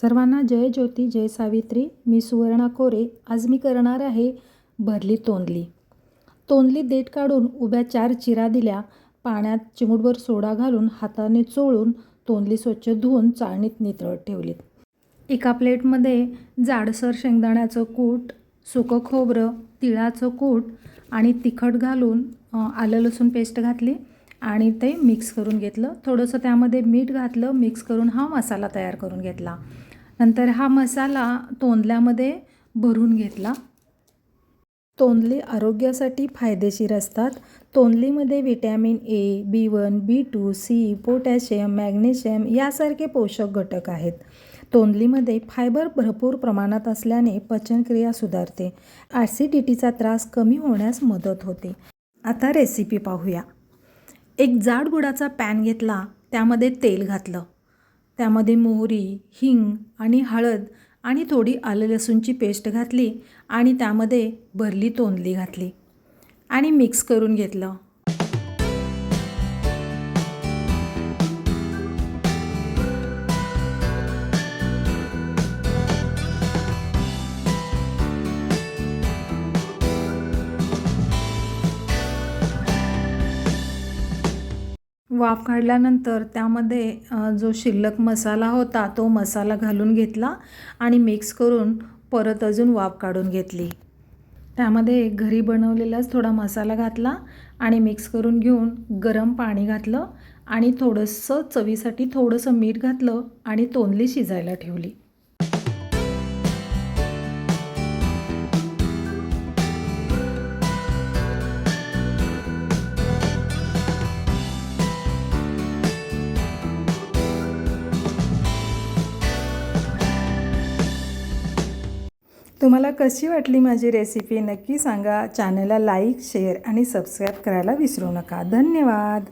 सर्वांना जय ज्योती जय सावित्री. मी सुवर्णा कोरे. आज मी करणार आहे भरली तोंडली. तोंडली देठ काढून उभ्या 4 चिरा दिल्या. पाण्यात चिमूटभर सोडा घालून हाताने चोळून तोंडली स्वच्छ धुवून चाळणीत नितळत ठेवलीत. एका प्लेटमध्ये जाडसर शेंगदाण्याचं कूट, सुकं खोबरं, तिळाचं कूट आणि तिखट घालून आलं लसूण पेस्ट घातली आणि ते मिक्स करून घेतलं. थोडंसं त्यामध्ये मीठ घातलं. मिक्स करून हा मसाला तयार करून घेतला. नंतर हा मसाला तोंडल्यामध्ये भरून घेतला. तोंडली आरोग्यासाठी फायदेशीर असतात. तोंडलीमध्ये vitamin A, B1, B2, C, potassium, magnesium यासारखे पोषक घटक आहेत. तोंडलीमध्ये फायबर भरपूर प्रमाणात असल्याने पचनक्रिया सुधारते. ॲसिडिटीचा त्रास कमी होण्यास मदत होते. आता रेसिपी पाहूया. एक जाड बुडाचा पॅन घेतला. त्यामध्ये तेल घातलं. त्यामध्ये मोहरी, हिंग आणि हळद आणि थोडी आलं लसूणची पेस्ट घातली आणि त्यामध्ये भरली तोंडली घातली आणि मिक्स करून घेतलं. वाफ काढल्यानंतर त्यामध्ये जो शिल्लक मसाला होता तो मसाला घालून घेतला आणि मिक्स करून परत अजून वाफ काढून घेतली. त्यामध्ये घरी बनवलेलाच थोडा मसाला घातला आणि मिक्स करून घेऊन गरम पाणी घातलं आणि थोडंसं चवीसाठी थोडंसं मीठ घातलं आणि तोंडली शिजायला ठेवली. तुम्हाला कशी वाटली माझी रेसिपी नक्की सांगा. चॅनलला लाईक, शेअर आणि सबस्क्राईब करायला विसरू नका. धन्यवाद.